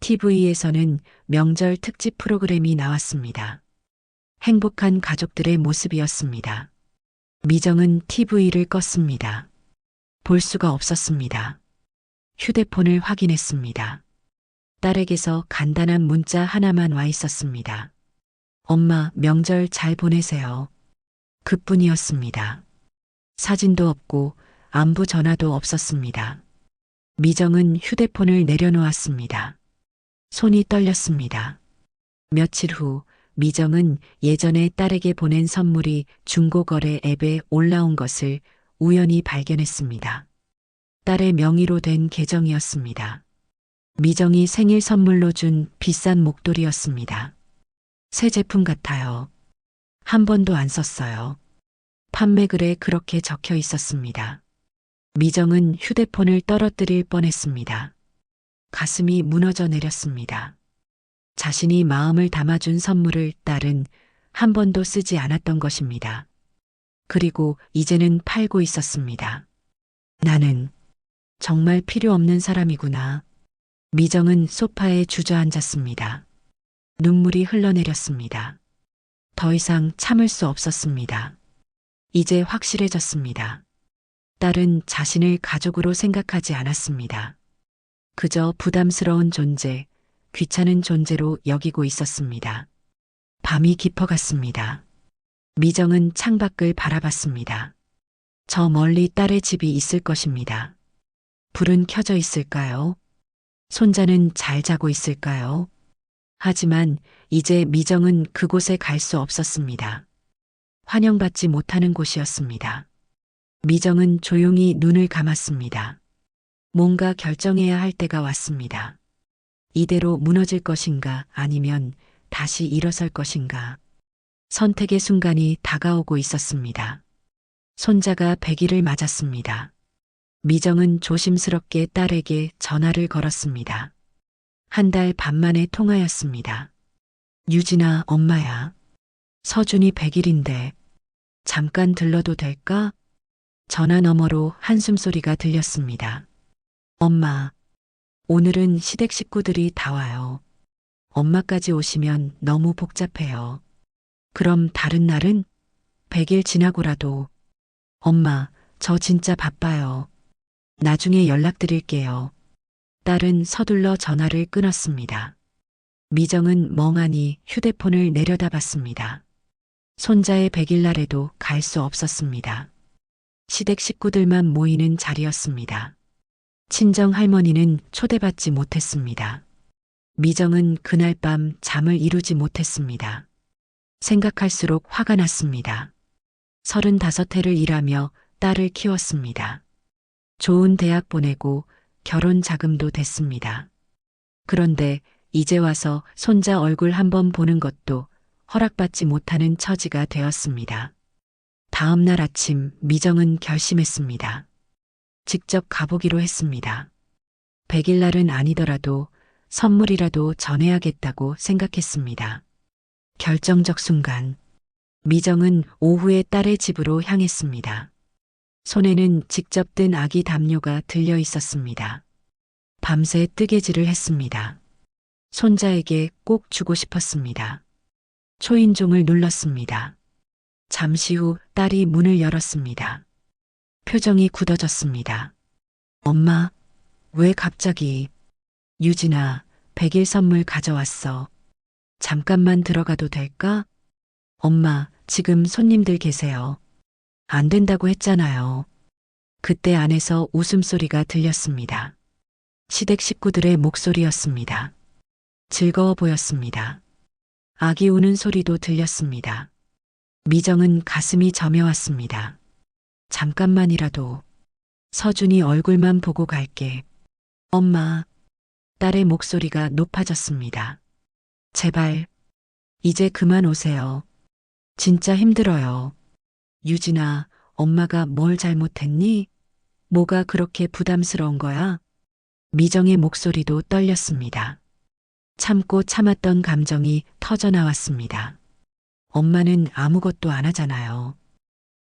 TV에서는 명절 특집 프로그램이 나왔습니다. 행복한 가족들의 모습이었습니다. 미정은 TV를 껐습니다. 볼 수가 없었습니다. 휴대폰을 확인했습니다. 딸에게서 간단한 문자 하나만 와 있었습니다. 엄마, 명절 잘 보내세요. 그뿐이었습니다. 사진도 없고 안부 전화도 없었습니다. 미정은 휴대폰을 내려놓았습니다. 손이 떨렸습니다. 며칠 후 미정은 예전에 딸에게 보낸 선물이 중고거래 앱에 올라온 것을 우연히 발견했습니다. 딸의 명의로 된 계정이었습니다. 미정이 생일 선물로 준 비싼 목도리였습니다. 새 제품 같아요. 한 번도 안 썼어요. 판매글에 그렇게 적혀 있었습니다. 미정은 휴대폰을 떨어뜨릴 뻔했습니다. 가슴이 무너져 내렸습니다. 자신이 마음을 담아준 선물을 딸은 한 번도 쓰지 않았던 것입니다. 그리고 이제는 팔고 있었습니다. 나는 정말 필요 없는 사람이구나. 미정은 소파에 주저앉았습니다. 눈물이 흘러내렸습니다. 더 이상 참을 수 없었습니다. 이제 확실해졌습니다. 딸은 자신을 가족으로 생각하지 않았습니다. 그저 부담스러운 존재, 귀찮은 존재로 여기고 있었습니다. 밤이 깊어갔습니다. 미정은 창밖을 바라봤습니다. 저 멀리 딸의 집이 있을 것입니다. 불은 켜져 있을까요? 손자는 잘 자고 있을까요? 하지만 이제 미정은 그곳에 갈 수 없었습니다. 환영받지 못하는 곳이었습니다. 미정은 조용히 눈을 감았습니다. 뭔가 결정해야 할 때가 왔습니다. 이대로 무너질 것인가 아니면 다시 일어설 것인가. 선택의 순간이 다가오고 있었습니다. 손자가 100일을 맞았습니다. 미정은 조심스럽게 딸에게 전화를 걸었습니다. 한 달 반 만에 통화였습니다. 유진아, 엄마야. 서준이 100일인데 잠깐 들러도 될까? 전화 너머로 한숨소리가 들렸습니다. 엄마, 오늘은 시댁 식구들이 다 와요. 엄마까지 오시면 너무 복잡해요. 그럼 다른 날은? 100일 지나고라도. 엄마, 저 진짜 바빠요. 나중에 연락드릴게요. 딸은 서둘러 전화를 끊었습니다. 미정은 멍하니 휴대폰을 내려다봤습니다. 손자의 100일 날에도 갈 수 없었습니다. 시댁 식구들만 모이는 자리였습니다. 친정 할머니는 초대받지 못했습니다. 미정은 그날 밤 잠을 이루지 못했습니다. 생각할수록 화가 났습니다. 35해를 일하며 딸을 키웠습니다. 좋은 대학 보내고 결혼 자금도 됐습니다. 그런데 이제 와서 손자 얼굴 한번 보는 것도 허락받지 못하는 처지가 되었습니다. 다음 날 아침 미정은 결심했습니다. 직접 가보기로 했습니다. 100일 날은 아니더라도 선물이라도 전해야겠다고 생각했습니다. 결정적 순간 미정은 오후에 딸의 집으로 향했습니다. 손에는 직접 뜬 아기 담요가 들려 있었습니다. 밤새 뜨개질을 했습니다. 손자에게 꼭 주고 싶었습니다. 초인종을 눌렀습니다. 잠시 후 딸이 문을 열었습니다. 표정이 굳어졌습니다. 엄마, 왜 갑자기? 유진아, 100일 선물 가져왔어. 잠깐만 들어가도 될까? 엄마, 지금 손님들 계세요. 안 된다고 했잖아요. 그때 안에서 웃음소리가 들렸습니다. 시댁 식구들의 목소리였습니다. 즐거워 보였습니다. 아기 우는 소리도 들렸습니다. 미정은 가슴이 저며왔습니다. 잠깐만이라도 서준이 얼굴만 보고 갈게. 엄마, 딸의 목소리가 높아졌습니다. 제발, 이제 그만 오세요. 진짜 힘들어요. 유진아, 엄마가 뭘 잘못했니? 뭐가 그렇게 부담스러운 거야? 미정의 목소리도 떨렸습니다. 참고 참았던 감정이 터져 나왔습니다. 엄마는 아무것도 안 하잖아요.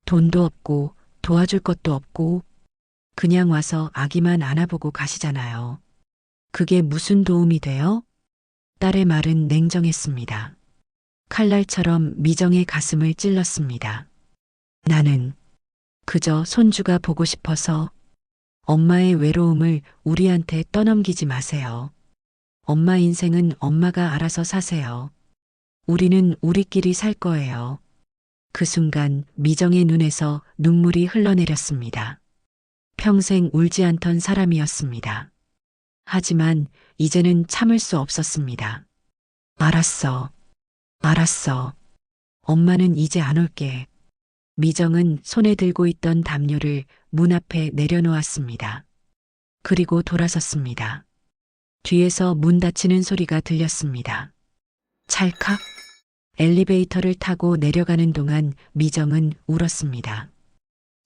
돈도 없고 도와줄 것도 없고 그냥 와서 아기만 안아보고 가시잖아요. 그게 무슨 도움이 돼요? 딸의 말은 냉정했습니다. 칼날처럼 미정의 가슴을 찔렀습니다. 나는 그저 손주가 보고 싶어서 엄마의 외로움을 우리한테 떠넘기지 마세요. 엄마 인생은 엄마가 알아서 사세요. 우리는 우리끼리 살 거예요. 그 순간 미정의 눈에서 눈물이 흘러내렸습니다. 평생 울지 않던 사람이었습니다. 하지만 이제는 참을 수 없었습니다. 알았어. 알았어. 엄마는 이제 안 올게. 미정은 손에 들고 있던 담요를 문 앞에 내려놓았습니다. 그리고 돌아섰습니다. 뒤에서 문 닫히는 소리가 들렸습니다. 찰칵. 엘리베이터를 타고 내려가는 동안 미정은 울었습니다.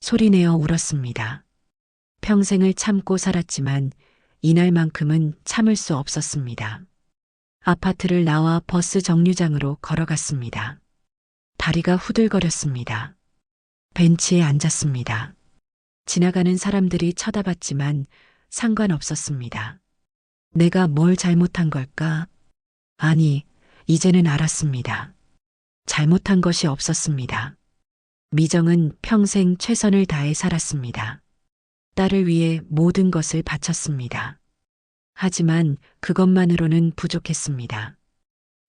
소리내어 울었습니다. 평생을 참고 살았지만 이날만큼은 참을 수 없었습니다. 아파트를 나와 버스 정류장으로 걸어갔습니다. 다리가 후들거렸습니다. 벤치에 앉았습니다. 지나가는 사람들이 쳐다봤지만 상관없었습니다. 내가 뭘 잘못한 걸까? 아니, 이제는 알았습니다. 잘못한 것이 없었습니다. 미정은 평생 최선을 다해 살았습니다. 딸을 위해 모든 것을 바쳤습니다. 하지만 그것만으로는 부족했습니다.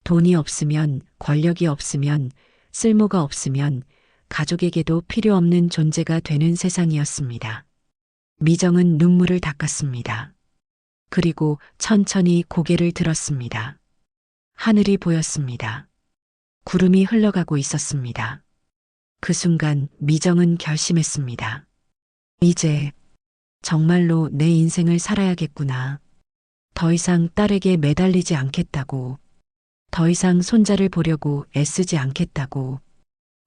돈이 없으면, 권력이 없으면, 쓸모가 없으면 가족에게도 필요 없는 존재가 되는 세상이었습니다. 미정은 눈물을 닦았습니다. 그리고 천천히 고개를 들었습니다. 하늘이 보였습니다. 구름이 흘러가고 있었습니다. 그 순간 미정은 결심했습니다. 이제 정말로 내 인생을 살아야겠구나. 더 이상 딸에게 매달리지 않겠다고. 더 이상 손자를 보려고 애쓰지 않겠다고.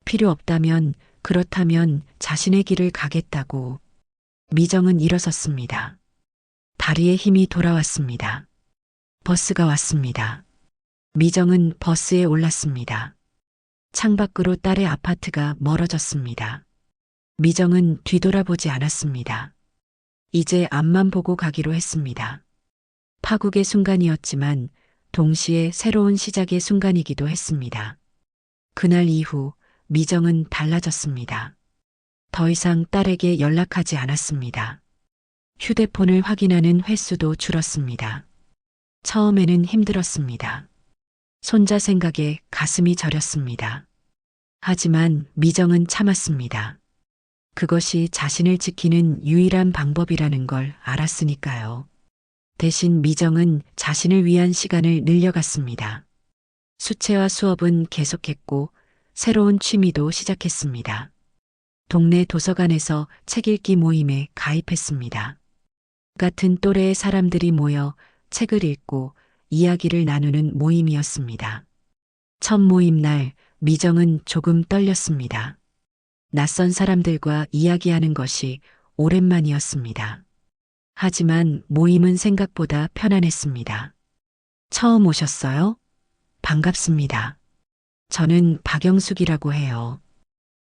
필요 없다면 그렇다면 자신의 길을 가겠다고. 미정은 일어섰습니다. 다리에 힘이 돌아왔습니다. 버스가 왔습니다. 미정은 버스에 올랐습니다. 창밖으로 딸의 아파트가 멀어졌습니다. 미정은 뒤돌아보지 않았습니다. 이제 앞만 보고 가기로 했습니다. 파국의 순간이었지만 동시에 새로운 시작의 순간이기도 했습니다. 그날 이후 미정은 달라졌습니다. 더 이상 딸에게 연락하지 않았습니다. 휴대폰을 확인하는 횟수도 줄었습니다. 처음에는 힘들었습니다. 손자 생각에 가슴이 저렸습니다. 하지만 미정은 참았습니다. 그것이 자신을 지키는 유일한 방법이라는 걸 알았으니까요. 대신 미정은 자신을 위한 시간을 늘려갔습니다. 수채화 수업은 계속했고 새로운 취미도 시작했습니다. 동네 도서관에서 책 읽기 모임에 가입했습니다. 같은 또래의 사람들이 모여 책을 읽고 이야기를 나누는 모임이었습니다. 첫 모임 날 미정은 조금 떨렸습니다. 낯선 사람들과 이야기하는 것이 오랜만이었습니다. 하지만 모임은 생각보다 편안했습니다. 처음 오셨어요? 반갑습니다. 저는 박영숙이라고 해요.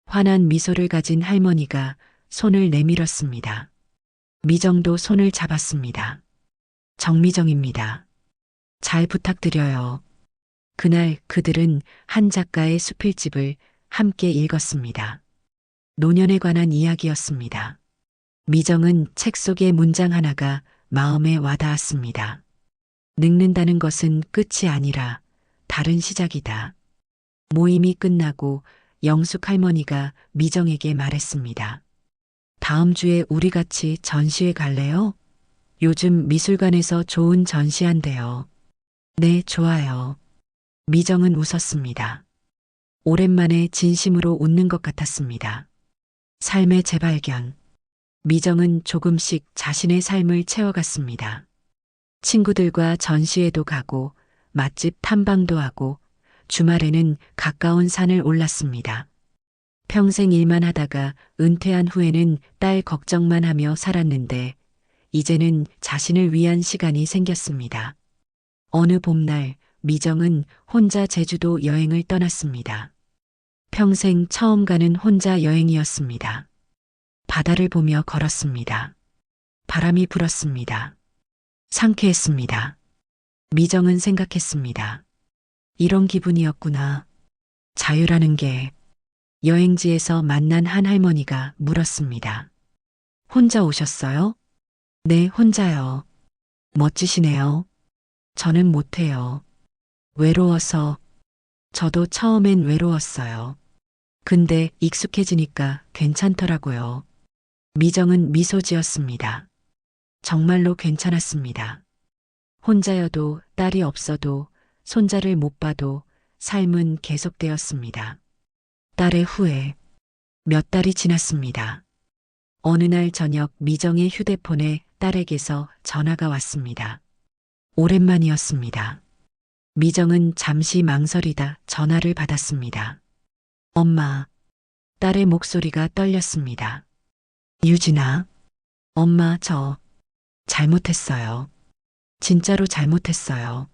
환한 미소를 가진 할머니가 손을 내밀었습니다. 미정도 손을 잡았습니다. 정미정입니다. 잘 부탁드려요. 그날 그들은 한 작가의 수필집을 함께 읽었습니다. 노년에 관한 이야기였습니다. 미정은 책 속의 문장 하나가 마음에 와닿았습니다. 늙는다는 것은 끝이 아니라 다른 시작이다. 모임이 끝나고 영숙 할머니가 미정에게 말했습니다. 다음 주에 우리 같이 전시회 갈래요? 요즘 미술관에서 좋은 전시한대요. 네, 좋아요. 미정은 웃었습니다. 오랜만에 진심으로 웃는 것 같았습니다. 삶의 재발견. 미정은 조금씩 자신의 삶을 채워갔습니다. 친구들과 전시회도 가고 맛집 탐방도 하고 주말에는 가까운 산을 올랐습니다. 평생 일만 하다가 은퇴한 후에는 딸 걱정만 하며 살았는데 이제는 자신을 위한 시간이 생겼습니다. 어느 봄날 미정은 혼자 제주도 여행을 떠났습니다. 평생 처음 가는 혼자 여행이었습니다. 바다를 보며 걸었습니다. 바람이 불었습니다. 상쾌했습니다. 미정은 생각했습니다. 이런 기분이었구나. 자유라는 게. 여행지에서 만난 한 할머니가 물었습니다. 혼자 오셨어요? 네, 혼자요. 멋지시네요. 저는 못해요. 외로워서. 저도 처음엔 외로웠어요. 근데 익숙해지니까 괜찮더라고요. 미정은 미소 지었습니다. 정말로 괜찮았습니다. 혼자여도 딸이 없어도 손자를 못 봐도 삶은 계속되었습니다. 딸의 후회. 몇 달이 지났습니다. 어느 날 저녁 미정의 휴대폰에 딸에게서 전화가 왔습니다. 오랜만이었습니다. 미정은 잠시 망설이다 전화를 받았습니다. 엄마. 딸의 목소리가 떨렸습니다. 유진아. 엄마, 저 잘못했어요. 진짜로 잘못했어요.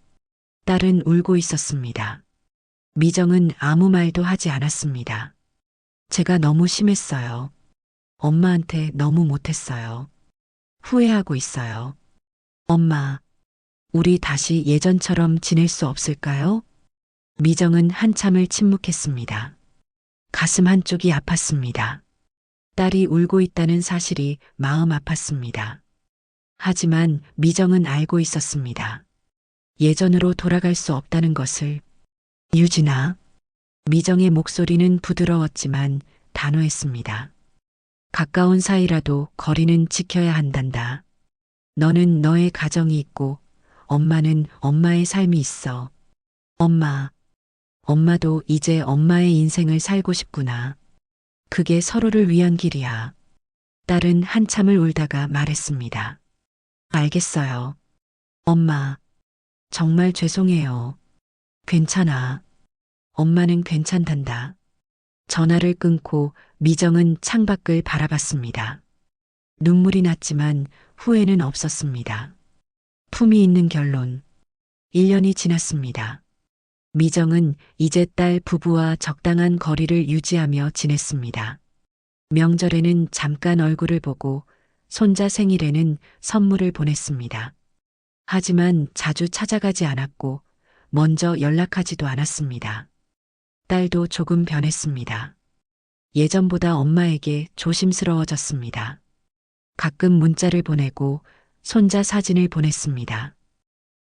딸은 울고 있었습니다. 미정은 아무 말도 하지 않았습니다. 제가 너무 심했어요. 엄마한테 너무 못했어요. 후회하고 있어요. 엄마, 우리 다시 예전처럼 지낼 수 없을까요? 미정은 한참을 침묵했습니다. 가슴 한쪽이 아팠습니다. 딸이 울고 있다는 사실이 마음 아팠습니다. 하지만 미정은 알고 있었습니다. 예전으로 돌아갈 수 없다는 것을. 유진아. 미정의 목소리는 부드러웠지만 단호했습니다. 가까운 사이라도 거리는 지켜야 한단다. 너는 너의 가정이 있고 엄마는 엄마의 삶이 있어. 엄마. 엄마도 이제 엄마의 인생을 살고 싶구나. 그게 서로를 위한 길이야. 딸은 한참을 울다가 말했습니다. 알겠어요. 엄마. 정말 죄송해요. 괜찮아. 엄마는 괜찮단다. 전화를 끊고 미정은 창밖을 바라봤습니다. 눈물이 났지만 후회는 없었습니다. 품이 있는 결론. 1년이 지났습니다. 미정은 이제 딸 부부와 적당한 거리를 유지하며 지냈습니다. 명절에는 잠깐 얼굴을 보고 손자 생일에는 선물을 보냈습니다. 하지만 자주 찾아가지 않았고 먼저 연락하지도 않았습니다. 딸도 조금 변했습니다. 예전보다 엄마에게 조심스러워졌습니다. 가끔 문자를 보내고 손자 사진을 보냈습니다.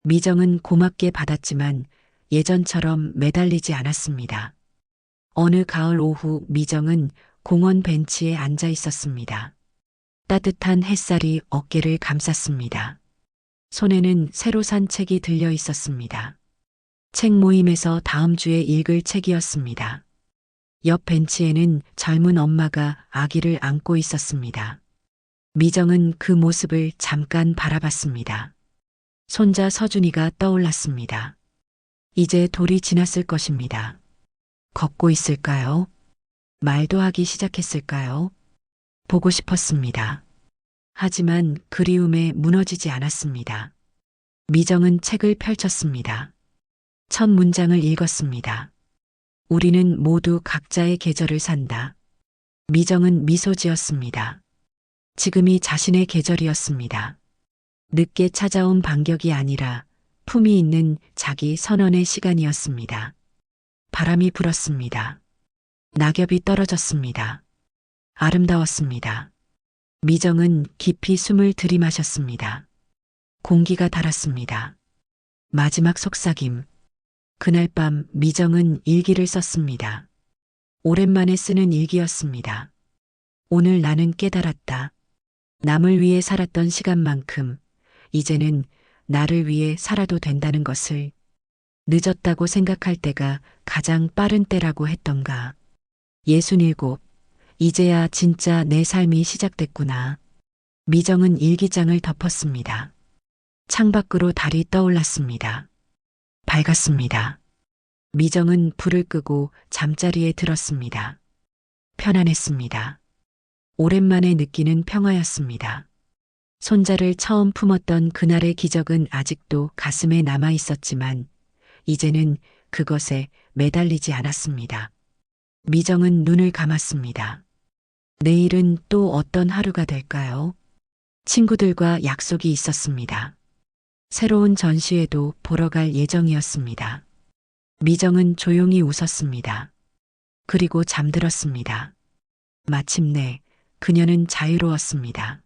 미정은 고맙게 받았지만 예전처럼 매달리지 않았습니다. 어느 가을 오후 미정은 공원 벤치에 앉아 있었습니다. 따뜻한 햇살이 어깨를 감쌌습니다. 손에는 새로 산 책이 들려 있었습니다. 책 모임에서 다음 주에 읽을 책이었습니다. 옆 벤치에는 젊은 엄마가 아기를 안고 있었습니다. 미정은 그 모습을 잠깐 바라봤습니다. 손자 서준이가 떠올랐습니다. 이제 돌이 지났을 것입니다. 걷고 있을까요? 말도 하기 시작했을까요? 보고 싶었습니다. 하지만 그리움에 무너지지 않았습니다. 미정은 책을 펼쳤습니다. 첫 문장을 읽었습니다. 우리는 모두 각자의 계절을 산다. 미정은 미소 지었습니다. 지금이 자신의 계절이었습니다. 늦게 찾아온 반격이 아니라 품이 있는 자기 선언의 시간이었습니다. 바람이 불었습니다. 낙엽이 떨어졌습니다. 아름다웠습니다. 미정은 깊이 숨을 들이마셨습니다. 공기가 달았습니다. 마지막 속삭임. 그날 밤 미정은 일기를 썼습니다. 오랜만에 쓰는 일기였습니다. 오늘 나는 깨달았다. 남을 위해 살았던 시간만큼 이제는 나를 위해 살아도 된다는 것을. 늦었다고 생각할 때가 가장 빠른 때라고 했던가. 67. 이제야 진짜 내 삶이 시작됐구나. 미정은 일기장을 덮었습니다. 창밖으로 달이 떠올랐습니다. 밝았습니다. 미정은 불을 끄고 잠자리에 들었습니다. 편안했습니다. 오랜만에 느끼는 평화였습니다. 손자를 처음 품었던 그날의 기적은 아직도 가슴에 남아 있었지만 이제는 그것에 매달리지 않았습니다. 미정은 눈을 감았습니다. 내일은 또 어떤 하루가 될까요? 친구들과 약속이 있었습니다. 새로운 전시회도 보러 갈 예정이었습니다. 미정은 조용히 웃었습니다. 그리고 잠들었습니다. 마침내 그녀는 자유로웠습니다.